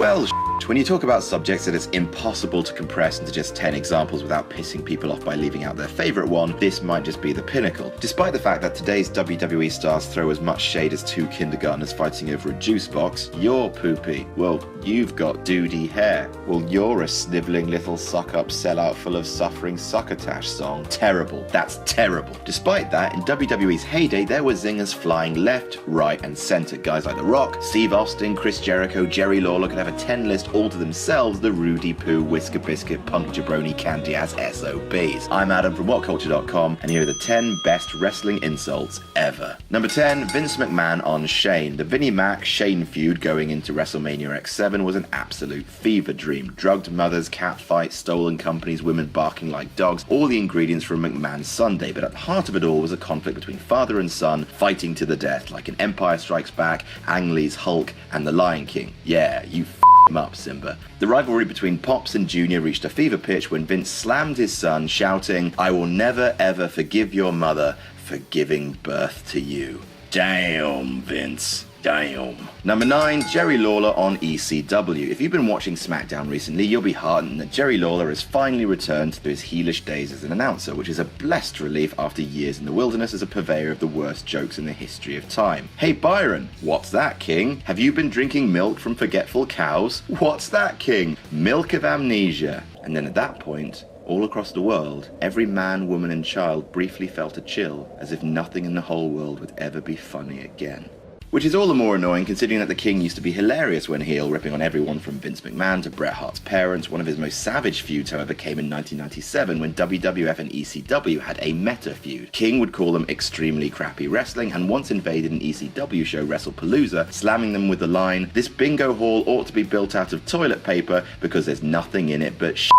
Well, when you talk about subjects that it's impossible to compress into just 10 examples without pissing people off by leaving out their favourite one, this might just be the pinnacle. Despite the fact that today's WWE stars throw as much shade as two kindergartners fighting over a juice box, you're poopy. Well, you've got duty hair. Well, you're a snivelling little suck-up sellout full of suffering succotash song. Terrible. That's terrible. Despite that, in WWE's heyday, there were zingers flying left, right, and centre. Guys like The Rock, Steve Austin, Chris Jericho, Jerry Lawler could have a 10 list all to themselves, the Rudy Poo, Whisker Biscuit, Punk Jabroni, Candy Ass SOBs. I'm Adam from WhatCulture.com, and here are the 10 best wrestling insults ever. Number 10, Vince McMahon on Shane. The Vinnie Mac Shane feud going into WrestleMania X7 was an absolute fever dream. Drugged mothers, cat fights, stolen companies, women barking like dogs, all the ingredients from McMahon's Sunday, but at the heart of it all was a conflict between father and son fighting to the death, like in Empire Strikes Back, Ang Lee's Hulk, and The Lion King. Yeah, you him up, Simba. The rivalry between Pops and Junior reached a fever pitch when Vince slammed his son, shouting, "I will never ever forgive your mother for giving birth to you." Damn, Vince. Damn. Number 9, Jerry Lawler on ECW. If you've been watching SmackDown recently, you'll be heartened that Jerry Lawler has finally returned to his heelish days as an announcer, which is a blessed relief after years in the wilderness as a purveyor of the worst jokes in the history of time. Hey Byron, what's that, King? Have you been drinking milk from forgetful cows? What's that, King? Milk of amnesia. And then at that point, all across the world, every man, woman and child briefly felt a chill, as if nothing in the whole world would ever be funny again. Which is all the more annoying considering that the King used to be hilarious when heel, ripping on everyone from Vince McMahon to Bret Hart's parents. One of his most savage feuds, however, came in 1997 when WWF and ECW had a meta feud. King would call them extremely crappy wrestling and once invaded an ECW show, WrestlePalooza, slamming them with the line, "This bingo hall ought to be built out of toilet paper because there's nothing in it but shit."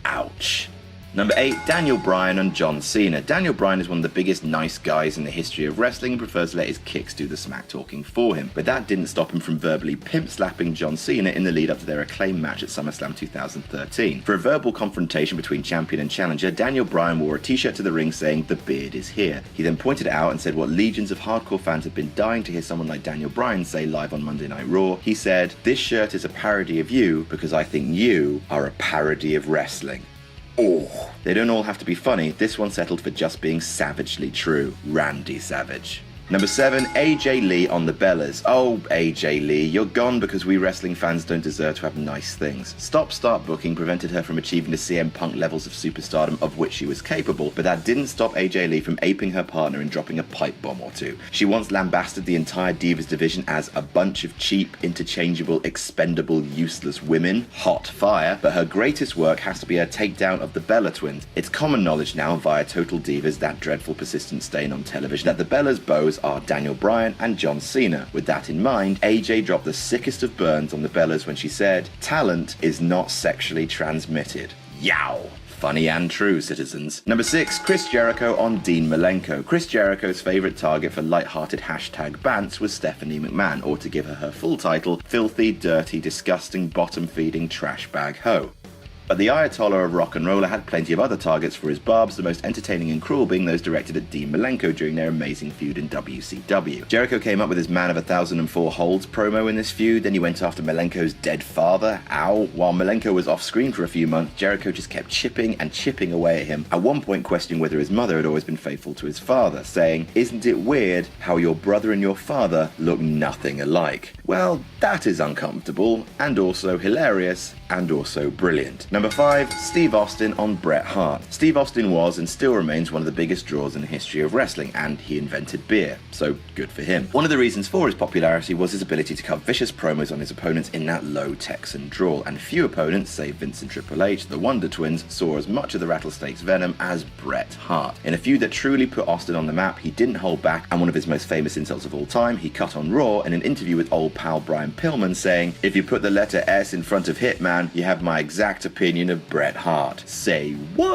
Ouch. Number 8, Daniel Bryan and John Cena. Daniel Bryan is one of the biggest nice guys in the history of wrestling and prefers to let his kicks do the smack talking for him. But that didn't stop him from verbally pimp-slapping John Cena in the lead up to their acclaimed match at SummerSlam 2013. For a verbal confrontation between champion and challenger, Daniel Bryan wore a t-shirt to the ring saying, "The beard is here." He then pointed it out and said what legions of hardcore fans had been dying to hear someone like Daniel Bryan say live on Monday Night Raw. He said, "This shirt is a parody of you because I think you are a parody of wrestling." Oh, they don't all have to be funny. This one settled for just being savagely true. Randy Savage. Number 7, AJ Lee on the Bellas. Oh, AJ Lee, you're gone because we wrestling fans don't deserve to have nice things. Stop-start booking prevented her from achieving the CM Punk levels of superstardom of which she was capable, but that didn't stop AJ Lee from aping her partner and dropping a pipe bomb or two. She once lambasted the entire Divas division as a bunch of cheap, interchangeable, expendable, useless women. Hot fire. But her greatest work has to be her takedown of the Bella Twins. It's common knowledge now via Total Divas, that dreadful persistent stain on television, that the Bellas bows are Daniel Bryan and John Cena. With that in mind, AJ dropped the sickest of burns on the Bellas when she said, "Talent is not sexually transmitted." Yow! Funny and true, citizens. Number 6, Chris Jericho on Dean Malenko. Chris Jericho's favourite target for light-hearted hashtag bants was Stephanie McMahon, or to give her full title, filthy, dirty, disgusting, bottom-feeding trash bag hoe. But the Ayatollah of rock and roller had plenty of other targets for his barbs, the most entertaining and cruel being those directed at Dean Malenko during their amazing feud in WCW. Jericho came up with his Man of 1004 Holds promo in this feud, then he went after Malenko's dead father, ow. While Malenko was off screen for a few months, Jericho just kept chipping and chipping away at him, at one point questioning whether his mother had always been faithful to his father, saying, "Isn't it weird how your brother and your father look nothing alike?" Well, that is uncomfortable, and also hilarious, and also brilliant. Number 5, Steve Austin on Bret Hart. Steve Austin was and still remains one of the biggest draws in the history of wrestling, and he invented beer, so good for him. One of the reasons for his popularity was his ability to cut vicious promos on his opponents in that low Texan drawl, and few opponents, save Vince and Triple H, the Wonder Twins, saw as much of the rattlesnake's venom as Bret Hart. In a feud that truly put Austin on the map, he didn't hold back, and one of his most famous insults of all time, he cut on Raw in an interview with old pal Brian Pillman saying, "If you put the letter S in front of Hitman, you have my exact opinion of Bret Hart." Say what?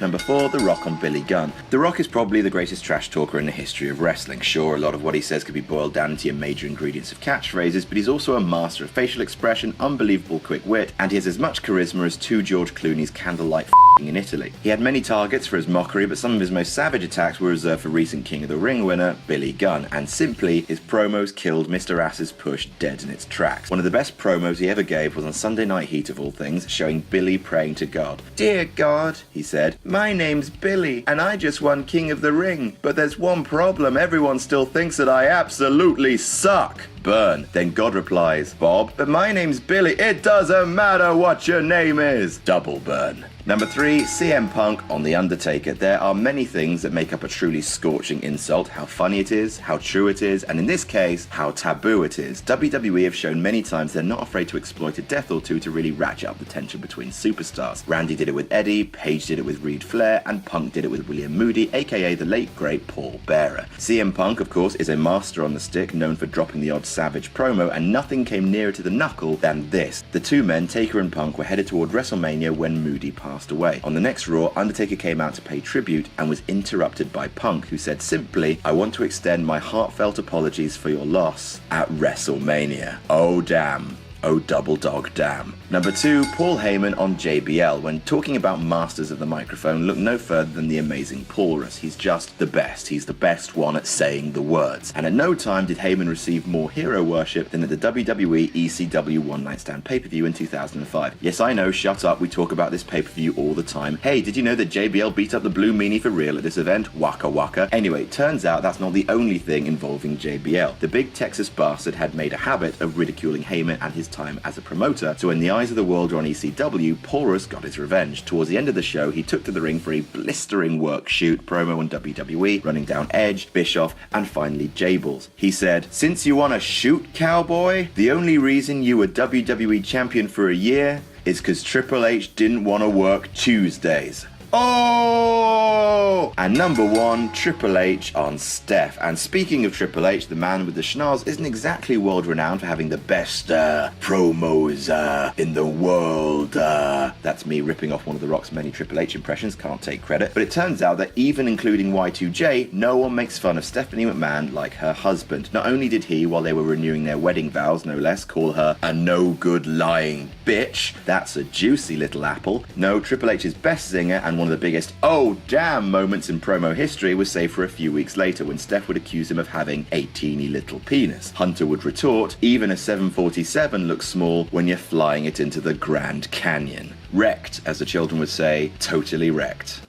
Number 4, The Rock on Billy Gunn. The Rock is probably the greatest trash talker in the history of wrestling. Sure, a lot of what he says could be boiled down into your major ingredients of catchphrases, but he's also a master of facial expression, unbelievable quick wit, and he has as much charisma as two George Clooney's candlelight in Italy. He had many targets for his mockery, but some of his most savage attacks were reserved for recent King of the Ring winner Billy Gunn, and simply, his promos killed Mr. Ass's push dead in its tracks. One of the best promos he ever gave was on Sunday Night Heat of all things, showing Billy praying to God. "Dear God," he said, "my name's Billy, and I just won King of the Ring, but there's one problem, everyone still thinks that I absolutely suck." Burn. Then God replies, "Bob, but my name's Billy, it doesn't matter what your name is." Double burn. Number 3, CM Punk on The Undertaker. There are many things that make up a truly scorching insult. How funny it is, how true it is, and in this case, how taboo it is. WWE have shown many times they're not afraid to exploit a death or two to really ratchet up the tension between superstars. Randy did it with Eddie, Paige did it with Reid Flair, and Punk did it with William Moody, aka the late great Paul Bearer. CM Punk, of course, is a master on the stick, known for dropping the odd savage promo, and nothing came nearer to the knuckle than this. The two men, Taker and Punk, were headed toward WrestleMania when Moody passed away. On the next Raw, Undertaker came out to pay tribute and was interrupted by Punk, who said simply, "I want to extend my heartfelt apologies for your loss at WrestleMania." Oh damn. Oh double dog damn. Number 2, Paul Heyman on JBL. When talking about masters of the microphone, look no further than the amazing Paulus. He's just the best. He's the best one at saying the words. And at no time did Heyman receive more hero worship than at the WWE ECW One Night Stand pay-per-view in 2005. Yes, I know, shut up, we talk about this pay-per-view all the time. Hey, did you know that JBL beat up the Blue Meanie for real at this event? Waka waka. Anyway, turns out that's not the only thing involving JBL. The big Texas bastard had made a habit of ridiculing Heyman and his time as a promoter, so in the eyes of the world or on ECW, Paulus got his revenge. Towards the end of the show, he took to the ring for a blistering work shoot promo on WWE, running down Edge, Bischoff, and finally Jables. He said, "Since you want to shoot, cowboy, the only reason you were WWE champion for a year is because Triple H didn't want to work Tuesdays." Oh! And number 1, Triple H on Steph. And speaking of Triple H, the man with the schnoz isn't exactly world renowned for having the best promos in the world. That's me ripping off one of The Rock's many Triple H impressions, can't take credit. But it turns out that even including Y2J, no one makes fun of Stephanie McMahon like her husband. Not only did he, while they were renewing their wedding vows, no less, call her a no-good lying bitch. That's a juicy little apple. No, Triple H's best singer and one of the biggest "oh damn" moments in promo history was saved for a few weeks later when Steph would accuse him of having a teeny little penis. Hunter would retort, "Even a 747 looks small when you're flying it into the Grand Canyon." Wrecked, as the children would say, totally wrecked.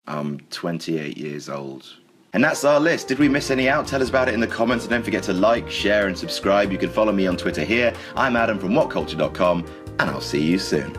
I'm 28 years old. And that's our list. Did we miss any out? Tell us about it in the comments, and don't forget to like, share and subscribe. You can follow me on Twitter here. I'm Adam from WhatCulture.com, and I'll see you soon.